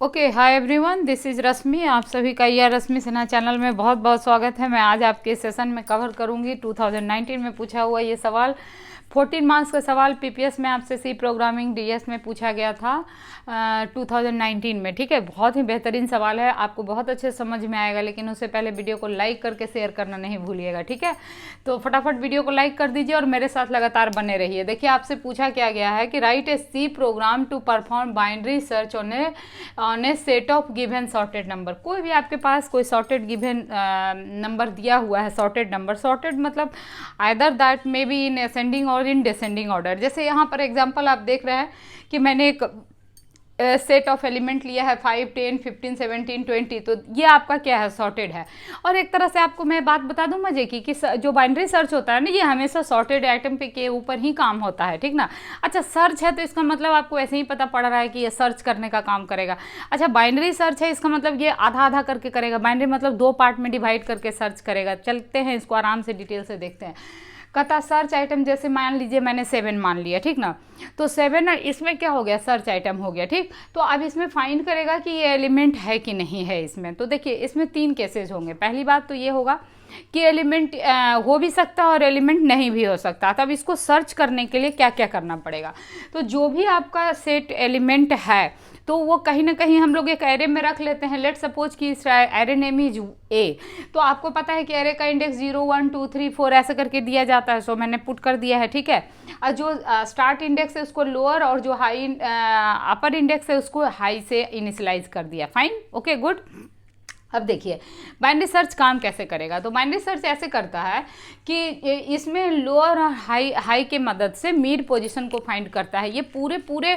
Okay, hi everyone, this is Rashmi. आप सभी का यह रश्मि सिन्हा चैनल में बहुत बहुत स्वागत है। मैं आज आपके सेशन में कवर करूंगी 2019 में पूछा हुआ ये सवाल। 14 मार्क्स का सवाल पीपीएस में आपसे सी प्रोग्रामिंग डीएस में पूछा गया था 2019 में। ठीक है, बहुत ही बेहतरीन सवाल है, आपको बहुत अच्छे समझ में आएगा। लेकिन उससे पहले वीडियो को लाइक करके शेयर करना नहीं भूलिएगा। ठीक है, तो फटाफट वीडियो को लाइक कर दीजिए और मेरे साथ लगातार बने रहिए। देखिए, आपसे पूछा क्या गया है कि write a C program to perform binary search on a set of given sorted number. कोई भी आपके पास कोई सॉर्टेड गिवन नंबर दिया हुआ है, सॉर्टेड नंबर। सॉर्टेड मतलब either that may be in ascending और इन डिसेंडिंग ऑर्डर। जैसे यहाँ पर एग्जांपल आप देख रहे हैं कि मैंने एक सेट ऑफ एलिमेंट लिया है 5, 10, 15, 17, 20। तो ये आपका क्या है, सॉर्टेड है। और एक तरह से आपको मैं बात बता दूं मजे की कि जो बाइनरी सर्च होता है ना, ये हमेशा सॉर्टेड आइटम पे के ऊपर ही काम होता है। ठीक ना। अच्छा, सर्च है तो इसका मतलब आपको ऐसे ही पता पड़ रहा है कि ये सर्च करने का काम करेगा। अच्छा, बाइनरी सर्च है, इसका मतलब ये आधा आधा करके करेगा। बाइनरी मतलब 2 पार्ट में डिवाइड करके सर्च करेगा। चलते हैं इसको आराम से डिटेल से देखते हैं। कहता सर्च आइटम, जैसे मान लीजिए मैंने 7 मान लिया। ठीक ना, तो 7 इसमें क्या हो गया, सर्च आइटम हो गया। ठीक, तो अब इसमें फाइंड करेगा कि ये एलिमेंट है कि नहीं है इसमें। तो देखिए, इसमें 3 केसेस होंगे। पहली बात तो ये होगा कि एलिमेंट हो भी सकता है और एलिमेंट नहीं भी हो सकता। तब इसको सर्च करने के लिए क्या क्या करना पड़ेगा। तो जो भी आपका सेट एलिमेंट है तो वो कहीं ना कहीं हम लोग एक एरे में रख लेते हैं। लेट सपोज कि एरे नेम इज ए। तो आपको पता है कि एरे का इंडेक्स 0, 1, 2, 3, 4 ऐसे करके दिया जाता है। सो मैंने पुट कर दिया है। ठीक है, और जो स्टार्ट इंडेक्स है उसको लोअर और जो हाई अपर इंडेक्स है उसको हाई से इनिशियलाइज कर दिया। Fine, okay, good. अब देखिए बाइनरी सर्च काम कैसे करेगा। तो बाइनरी सर्च ऐसे करता है कि इसमें लोअर और हाई के मदद से मिड पोजीशन को फाइंड करता है। ये पूरे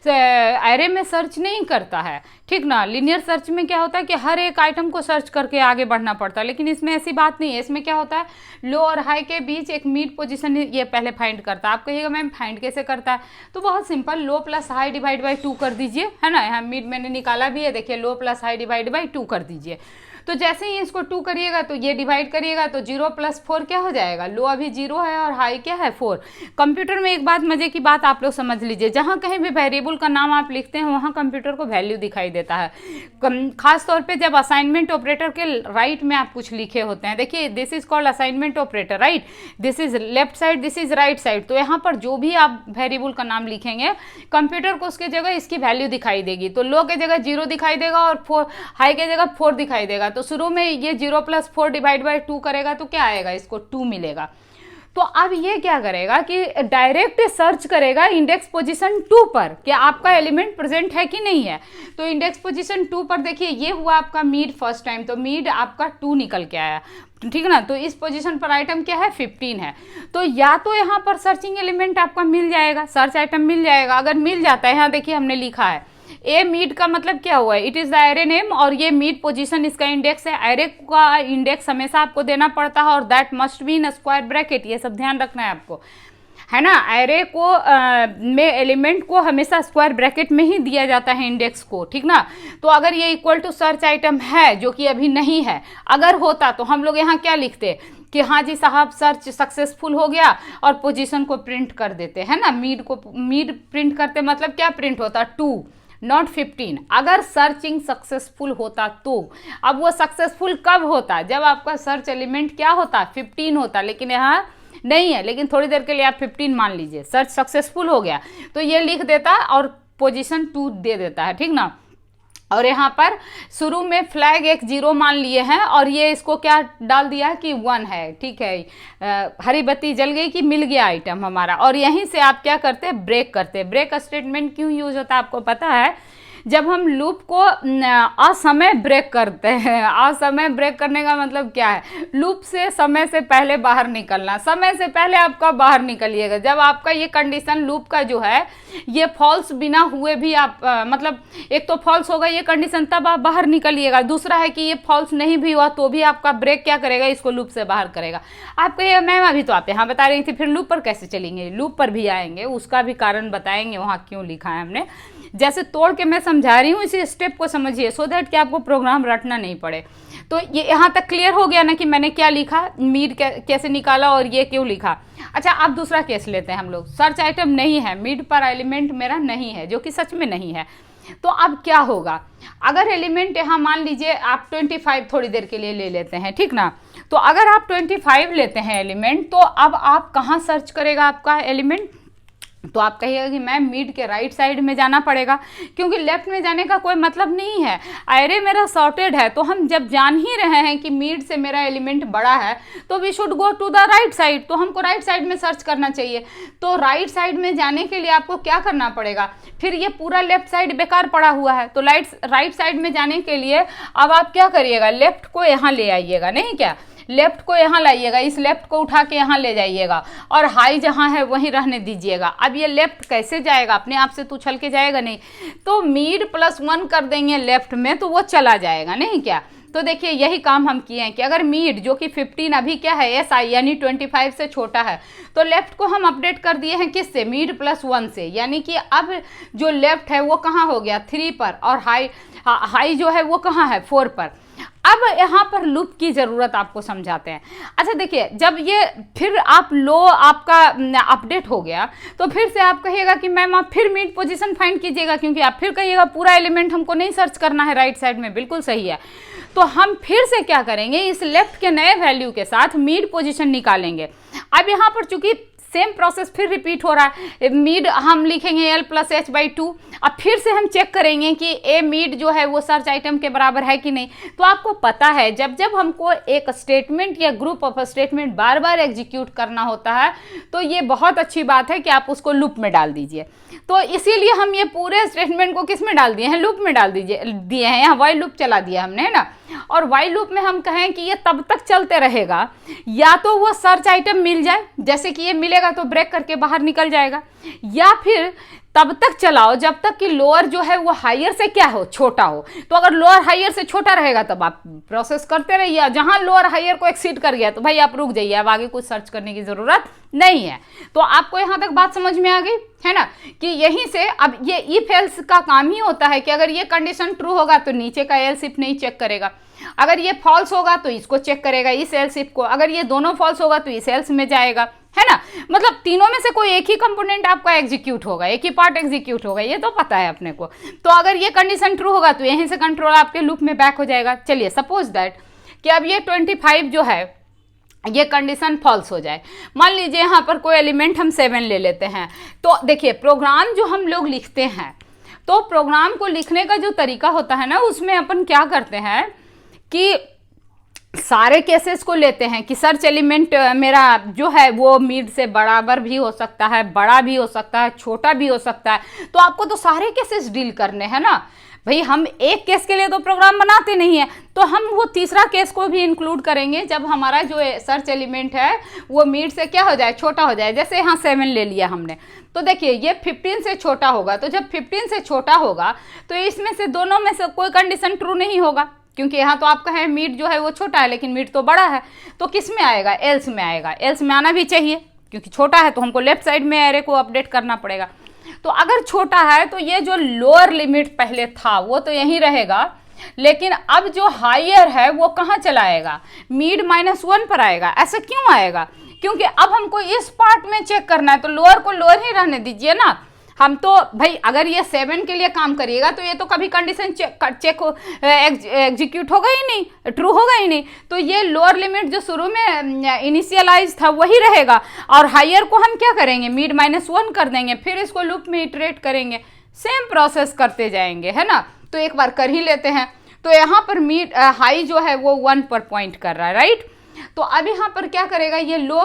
एरे में सर्च नहीं करता है। ठीक ना, लिनियर सर्च में क्या होता है कि हर एक आइटम को सर्च करके आगे बढ़ना पड़ता है, लेकिन इसमें ऐसी बात नहीं है। इसमें क्या होता है, लो और हाई के बीच एक मिड पोजीशन ये पहले फाइंड करता है। आप कहिएगा मैम फाइंड कैसे करता है, तो बहुत simple, low plus high divide by 2 कर दीजिए, है ना। यहाँ मिड मैंने निकाला भी है, देखिए लो प्लस हाई डिवाइड बाई 2 कर दीजिए। तो जैसे ही इसको 2 करिएगा तो ये डिवाइड करिएगा तो 0 + 4 क्या हो जाएगा, लो अभी 0 है और हाई क्या है 4। कंप्यूटर में एक बात मजे की बात आप लोग समझ लीजिए, जहाँ कहीं भी वेरिएबल का नाम आप लिखते हैं वहाँ कंप्यूटर को वैल्यू दिखाई देता है। खास तौर पे जब असाइनमेंट ऑपरेटर के राइट में आप कुछ लिखे होते हैं। देखिए, this is called assignment operator, right. This is left side, this is right side. तो यहाँ पर जो भी आप वेरिएबल का नाम लिखेंगे कंप्यूटर को उसके जगह इसकी वैल्यू दिखाई देगी। तो लो के जगह 0 दिखाई देगा और 4, हाई के जगह 4 दिखाई देगा। तो शुरू में ये 0 + 4 डिवाइड बाई 2 करेगा तो क्या आएगा, इसको 2 मिलेगा। तो अब ये क्या करेगा कि डायरेक्ट सर्च करेगा इंडेक्स पोजीशन 2 पर कि आपका एलिमेंट प्रेजेंट है कि नहीं है। तो इंडेक्स पोजीशन 2 पर देखिए ये हुआ आपका मिड फर्स्ट टाइम, तो मिड आपका 2 निकल के आया। ठीक है ना, तो इस पोजीशन पर आइटम क्या है, 15 है। तो या तो यहाँ पर सर्चिंग एलिमेंट आपका मिल जाएगा, सर्च आइटम मिल जाएगा। अगर मिल जाता है, यहाँ देखिए हमने लिखा है ए मिड का मतलब क्या हुआ है, it is the array name और ये मिड पोजीशन इसका इंडेक्स है। एरे का इंडेक्स हमेशा आपको देना पड़ता है और that must be in square bracket, ये सब ध्यान रखना है आपको, है ना। एरे को में एलिमेंट को हमेशा स्क्वायर ब्रैकेट में ही दिया जाता है इंडेक्स को। ठीक ना, तो अगर ये इक्वल टू सर्च आइटम है जो कि अभी नहीं है, अगर होता तो हम लोग यहाँ क्या लिखते कि हाँ जी साहब सर्च सक्सेसफुल हो गया और पोजीशन को प्रिंट कर देते, है ना। मिड प्रिंट करते मतलब क्या प्रिंट होता, 2 नॉट 15। अगर सर्चिंग सक्सेसफुल होता तो, अब वो सक्सेसफुल कब होता, जब आपका सर्च एलिमेंट क्या होता, 15 होता। लेकिन यहाँ नहीं है, लेकिन थोड़ी देर के लिए आप 15 मान लीजिए, सर्च सक्सेसफुल हो गया तो ये लिख देता और पोजीशन 2 दे देता है। ठीक ना, और यहाँ पर शुरू में फ्लैग एक 0 मान लिए हैं और ये इसको क्या डाल दिया कि 1 है। ठीक है, हरी बत्ती जल गई कि मिल गया आइटम हमारा। और यहीं से आप क्या करते हैं, ब्रेक करते हैं। ब्रेक स्टेटमेंट क्यों यूज होता है आपको पता है, जब हम लूप को असमय ब्रेक करते हैं। असमय ब्रेक करने का मतलब क्या है, लूप से समय से पहले बाहर निकलना। समय से पहले आपका बाहर निकलिएगा जब आपका ये कंडीशन लूप का जो है ये फॉल्स बिना हुए भी आप मतलब एक तो फॉल्स होगा ये कंडीशन, तब आप बाहर निकलिएगा। दूसरा है कि ये फॉल्स नहीं भी हुआ तो भी आपका ब्रेक क्या करेगा, इसको लूप से बाहर करेगा। आप कहिएगा मैम अभी तो आप यहाँ बता रही थी, फिर लूप पर कैसे चलेंगे। लूप पर भी आएंगे, उसका भी कारण बताएंगे वहाँ क्यों लिखा है हमने। जैसे तोड़ के मैं समझा रही हूँ, इसी स्टेप को समझिए सो दैट कि आपको प्रोग्राम रटना नहीं पड़े। तो ये यहाँ तक क्लियर हो गया ना कि मैंने क्या लिखा, मिड कैसे निकाला और ये क्यों लिखा। अच्छा, अब दूसरा केस लेते हैं हम लोग। सर्च आइटम नहीं है, मिड पर एलिमेंट मेरा नहीं है, जो कि सच में नहीं है। तो अब क्या होगा, अगर एलिमेंट यहाँ मान लीजिए आप 25 थोड़ी देर के लिए ले लेते हैं, ठीक ना, तो अगर आप 25 लेते हैं एलिमेंट, तो अब आप कहाँ सर्च करेगा आपका एलिमेंट, तो आप कहिएगा कि मैम मिड के राइट साइड में जाना पड़ेगा, क्योंकि लेफ्ट में जाने का कोई मतलब नहीं है, एरे मेरा सॉर्टेड है, तो हम जब जान ही रहे हैं कि मिड से मेरा एलिमेंट बड़ा है तो we should go to the right side, तो हमको राइट साइड में सर्च करना चाहिए। तो राइट साइड में जाने के लिए आपको क्या करना पड़ेगा, फिर ये पूरा लेफ्ट साइड बेकार पड़ा हुआ है, तो राइट साइड में जाने के लिए अब आप क्या करिएगा, लेफ्ट को यहाँ ले आइएगा, नहीं क्या, लेफ्ट को यहाँ लाइएगा, इस लेफ्ट को उठा के यहाँ ले जाइएगा और हाई जहाँ है वहीं रहने दीजिएगा। अब ये लेफ्ट कैसे जाएगा, अपने आप से तो उछल के जाएगा नहीं, तो मिड +1 कर देंगे लेफ्ट में तो वो चला जाएगा, नहीं क्या। तो देखिए यही काम हम किए हैं कि अगर मिड जो कि 15 अभी क्या है एस आई यानी 25 से छोटा है, तो लेफ्ट को हम अपडेट कर दिए हैं किससे, मिड +1 से, यानी कि अब जो लेफ्ट है वो कहाँ हो गया 3 पर और हाई जो है वो कहाँ है 4 पर। अब यहाँ पर लूप की ज़रूरत आपको समझाते हैं। अच्छा देखिए, जब ये फिर आप लो आपका अपडेट हो गया तो फिर से आप कहिएगा कि मैम आप फिर मिड पोजीशन फाइंड कीजिएगा, क्योंकि आप फिर कहिएगा पूरा एलिमेंट हमको नहीं सर्च करना है राइट साइड में, बिल्कुल सही है। तो हम फिर से क्या करेंगे, इस लेफ्ट के नए वैल्यू के साथ मिड पोजीशन निकालेंगे। अब यहाँ पर चूंकि सेम प्रोसेस फिर रिपीट हो रहा है, मिड हम लिखेंगे l+h/2, अब फिर से हम चेक करेंगे कि ए मिड जो है वो सर्च आइटम के बराबर है कि नहीं। तो आपको पता है जब जब हमको एक स्टेटमेंट या group of statement bar bar execute करना होता है तो ये बहुत अच्छी बात है कि आप उसको लूप में डाल दीजिए। तो इसीलिए हम ये पूरे स्टेटमेंट को किस में डाल दिए हैं, लूप में डाल दिए हैं, यहाँ वाइल लूप चला दिया हमने, है ना। और वाइल लूप में हम कहें कि ये तब तक चलते रहेगा या तो वो सर्च आइटम मिल जाए, जैसे कि ये मिलेगा तो ब्रेक करके बाहर निकल जाएगा, या फिर तब तक चलाओ जब तक कि लोअर जो है वो हायर से क्या हो, छोटा हो। तो अगर लोअर हायर से छोटा रहेगा तब आप प्रोसेस करते रहिए, जहां लोअर हायर को एक्सीड कर गया तो भाई आप रुक जाइए, अब आगे कुछ सर्च करने की जरूरत नहीं है। तो आपको यहां तक बात समझ में आ गई है ना, कि यहीं से अब ये इफ एल्स का काम ही होता है कि अगर ये कंडीशन ट्रू होगा तो नीचे का एल्स इफ नहीं चेक करेगा, अगर ये फॉल्स होगा तो इसको चेक करेगा, इस एल्स इफ को, अगर ये दोनों फॉल्स होगा तो इस एल्स में जाएगा, है ना। मतलब तीनों में से कोई एक ही कंपोनेंट आपका एग्जीक्यूट होगा, एक ही पार्ट एग्जीक्यूट होगा, ये तो पता है अपने को। तो अगर ये कंडीशन ट्रू होगा तो यहीं से कंट्रोल आपके लूप में बैक हो जाएगा। चलिए सपोज दैट कि अब ये 25 जो है ये कंडीशन फॉल्स हो जाए, मान लीजिए यहाँ पर कोई एलिमेंट हम 7 ले लेते हैं। तो देखिए प्रोग्राम जो हम लोग लिखते हैं, तो प्रोग्राम को लिखने का जो तरीका होता है ना, उसमें अपन क्या करते हैं कि सारे केसेस को लेते हैं कि सर्च एलिमेंट मेरा जो है वो मिड से बराबर भी हो सकता है, बड़ा भी हो सकता है, छोटा भी हो सकता है। तो आपको तो सारे केसेस डील करने हैं ना भाई, हम एक केस के लिए तो प्रोग्राम बनाते नहीं है, तो हम वो तीसरा केस को भी इंक्लूड करेंगे जब हमारा जो सर्च एलिमेंट है वो मिड से क्या हो जाए, छोटा हो जाए। जैसे यहाँ 7 ले लिया हमने, तो देखिए ये 15 से छोटा होगा, तो जब 15 से छोटा होगा तो इसमें से दोनों में से कोई कंडीशन ट्रू नहीं होगा, क्योंकि यहाँ तो आपका है मिड जो है वो छोटा है लेकिन मिड तो बड़ा है, तो किस में आएगा, एल्स में आएगा। एल्स में आना भी चाहिए क्योंकि छोटा है तो हमको लेफ्ट साइड में एरे को अपडेट करना पड़ेगा। तो अगर छोटा है तो ये जो लोअर लिमिट पहले था वो तो यहीं रहेगा, लेकिन अब जो हायर है वो कहाँ चला आएगा, मिड -1 पर आएगा। ऐसा क्यों आएगा, क्योंकि अब हमको इस पार्ट में चेक करना है, तो लोअर को लोअर ही रहने दीजिए ना। हम तो भाई अगर ये 7 के लिए काम करिएगा तो ये तो कभी कंडीशन चेक एग्जीक्यूट होगा ही नहीं, ट्रू होगा ही नहीं। तो ये लोअर लिमिट जो शुरू में इनिशियलाइज था वही रहेगा, और हायर को हम क्या करेंगे, मिड -1 कर देंगे, फिर इसको लूप में इटरेट करेंगे, सेम प्रोसेस करते जाएंगे, है ना। तो एक बार कर ही लेते हैं। तो यहाँ पर मिड हाई जो है वो 1 पर पॉइंट कर रहा है, राइट। तो अब यहाँ पर क्या करेगा, ये low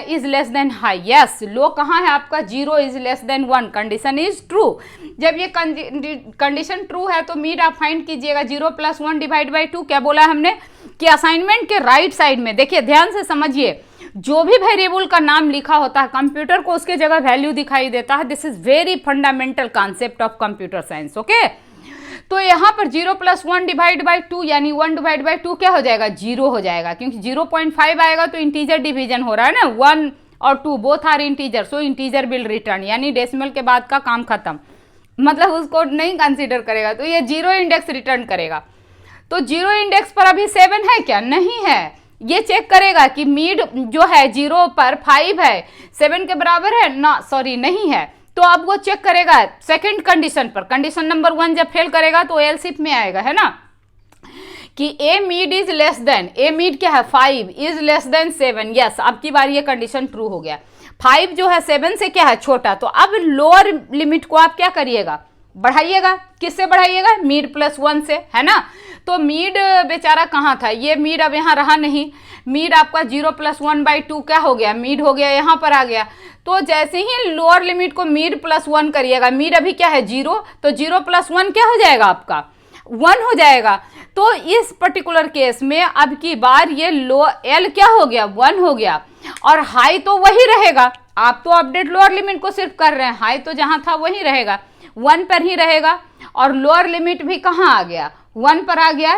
is less than high, yes low कहाँ है आपका, 0 is less than 1, condition is true. जब ये कंडीशन ट्रू है तो मिड आप फाइंड कीजिएगा, 0 + 1 / 2। क्या बोला हमने कि असाइनमेंट के राइट साइड में, देखिए ध्यान से समझिए, जो भी वेरिएबल का नाम लिखा होता है कंप्यूटर को उसके जगह वैल्यू दिखाई देता है। This is very fundamental concept of computer science, okay. तो यहाँ पर 0 + 1 / 2 यानी 1 / 2 क्या हो जाएगा, 0 हो जाएगा, क्योंकि 0.5 आएगा तो इंटीजर डिवीजन हो रहा है ना, 1 और 2 both are integer, so integer will return, यानी डेसिमल के बाद का काम खत्म, मतलब उसको नहीं कंसीडर करेगा, तो ये 0 इंडेक्स रिटर्न करेगा। तो 0 इंडेक्स पर अभी 7 है क्या, नहीं है। ये चेक करेगा कि मिड जो है 0 पर 5 है, 7 के बराबर है ना, सॉरी नहीं है, तो अब वो चेक करेगा सेकंड कंडीशन पर, कंडीशन नंबर 1 जब फेल करेगा तो एल्स इफ में आएगा, है ना, कि a mid is less than, a mid क्या है 5 इज लेस देन 7, यस अब की बार ये कंडीशन ट्रू हो गया। 5 जो है 7 से क्या है छोटा, तो अब लोअर लिमिट को आप क्या करिएगा, बढ़ाइएगा। किससे बढ़ाइएगा, मीड प्लस 1 से, है ना। तो मीड बेचारा कहाँ था, ये मीड अब यहाँ रहा नहीं, मीड आपका 0 + 1/2 क्या हो गया, मीड हो गया, यहाँ पर आ गया। तो जैसे ही लोअर लिमिट को मीड प्लस 1 करिएगा, मीड अभी क्या है 0, तो 0 + 1 क्या हो जाएगा आपका 1 हो जाएगा। तो इस पर्टिकुलर केस में अब की बार ये लो एल क्या हो गया 1 हो गया, और हाई तो वही रहेगा। आप तो अपडेट लोअर लिमिट को सिर्फ कर रहे हैं, हाई तो जहां था वही रहेगा, 1 पर ही रहेगा, और लोअर लिमिट भी कहाँ आ गया 1 पर आ गया।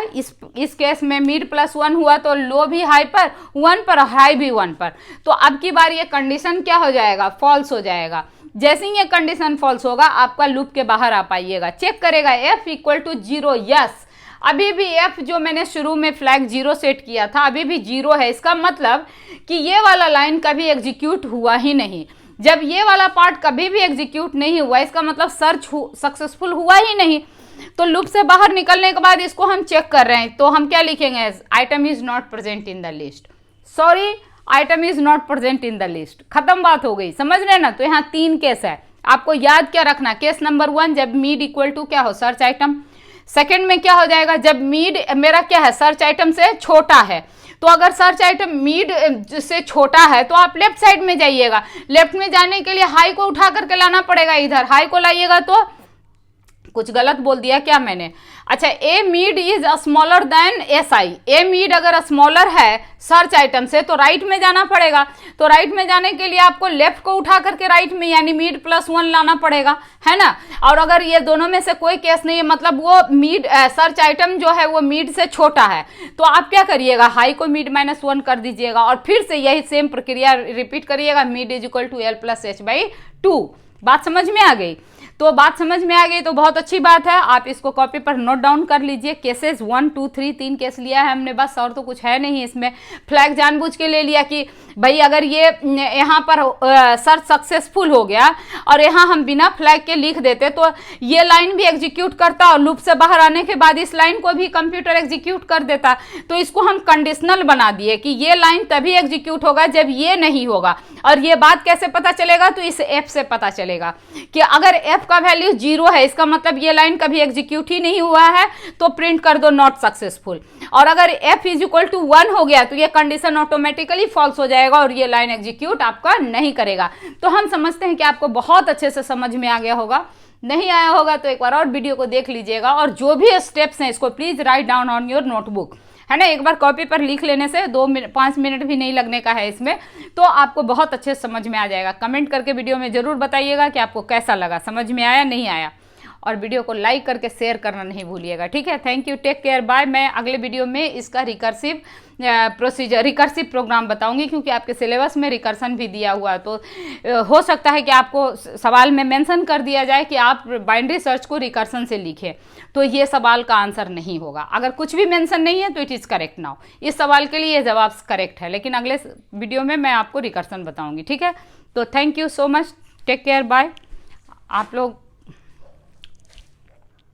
इस केस में मीड प्लस 1 हुआ तो लो भी हाई पर 1 पर, हाई भी 1 पर। तो अब की बार ये कंडीशन क्या हो जाएगा, फॉल्स हो जाएगा। जैसे ही ये कंडीशन फॉल्स होगा आपका लूप के बाहर आ पाइएगा, चेक करेगा f = 0, यस अभी भी f जो मैंने शुरू में फ्लैग 0 सेट किया था अभी भी 0 है। इसका मतलब कि ये वाला लाइन कभी एग्जीक्यूट हुआ ही नहीं। जब ये वाला पार्ट कभी भी एग्जीक्यूट नहीं हुआ इसका मतलब सर्च सक्सेसफुल हुआ ही नहीं। तो लूप से बाहर निकलने के बाद इसको हम चेक कर रहे हैं, तो हम क्या लिखेंगे, item is not present in the list, sorry item is not present in the list, खत्म बात हो गई, समझ रहे हैं ना। तो यहाँ 3 केस है, आपको याद क्या रखना, केस नंबर 1 जब मीड इक्वल टू क्या हो सर्च आइटम, सेकंड में क्या हो जाएगा जब मीड मेरा क्या है सर्च आइटम से छोटा है। तो अगर सर्च आइटम मीड से छोटा है तो आप लेफ्ट साइड में जाइएगा, लेफ्ट में जाने के लिए हाई को उठा करके लाना पड़ेगा, इधर हाई को लाइएगा। तो कुछ गलत बोल दिया क्या मैंने, अच्छा a mid is smaller than S I, a mid अगर स्मॉलर है सर्च आइटम से तो राइट में जाना पड़ेगा। तो राइट में जाने के लिए आपको लेफ्ट को उठा करके राइट में यानी मीड प्लस 1 लाना पड़ेगा, है ना। और अगर ये दोनों में से कोई केस नहीं है, मतलब वो मीड सर्च आइटम जो है वो मीड से छोटा है, तो आप क्या करिएगा हाई को मीड -1 कर दीजिएगा और फिर से यही सेम प्रक्रिया रिपीट करिएगा, mid is equal to L + H/2। बात समझ में आ गई, तो बात समझ में आ गई तो बहुत अच्छी बात है। आप इसको कॉपी पर नोट डाउन कर लीजिए। केसेस 1 2 3 3 केस लिया है हमने बस, और तो कुछ है नहीं इसमें। फ्लैग जानबूझ के ले लिया कि भाई अगर ये यहाँ पर सर्च सक्सेसफुल हो गया और यहाँ हम बिना फ्लैग के लिख देते तो ये लाइन भी एग्जीक्यूट करता और लूप से बाहर आने के बाद इस लाइन को भी कंप्यूटर एग्जीक्यूट कर देता। तो इसको हम कंडीशनल बना दिए कि ये लाइन तभी एग्जीक्यूट होगा जब ये नहीं होगा। और ये बात कैसे पता चलेगा, तो इस एफ से पता चलेगा कि अगर एफ का वैल्यू 0 है इसका मतलब ये लाइन कभी एग्जीक्यूट ही नहीं हुआ है, तो प्रिंट कर दो नॉट सक्सेसफुल। और अगर f इज इक्वल टू 1 हो गया तो ये कंडीशन ऑटोमेटिकली फॉल्स हो जाएगा और ये लाइन एग्जीक्यूट आपका नहीं करेगा। तो हम समझते हैं कि आपको बहुत अच्छे से समझ में आ गया होगा। नहीं आया होगा तो एक बार और वीडियो को देख लीजिएगा, और जो भी स्टेप्स हैं इसको please write down on your notebook, है ना। एक बार कॉपी पर लिख लेने से 5 मिनट भी नहीं लगने का है इसमें, तो आपको बहुत अच्छे से समझ में आ जाएगा। कमेंट करके वीडियो में जरूर बताइएगा कि आपको कैसा लगा, समझ में आया नहीं आया, और वीडियो को लाइक करके शेयर करना नहीं भूलिएगा, ठीक है। Thank you, take care, bye. मैं अगले वीडियो में इसका रिकर्सिव प्रोसीजर रिकर्सिव प्रोग्राम बताऊंगी, क्योंकि आपके सिलेबस में रिकर्सन भी दिया हुआ है। तो हो सकता है कि आपको सवाल में मेंशन कर दिया जाए कि आप बाइनरी सर्च को रिकर्सन से लिखें, तो ये सवाल का आंसर नहीं होगा। अगर कुछ भी मेंशन नहीं है तो इट इज़ करेक्ट नाउ, इस सवाल के लिए ये जवाब करेक्ट है, लेकिन अगले वीडियो में मैं आपको रिकर्सन बताऊंगी, ठीक है। तो thank you so much, take care, bye. आप लोग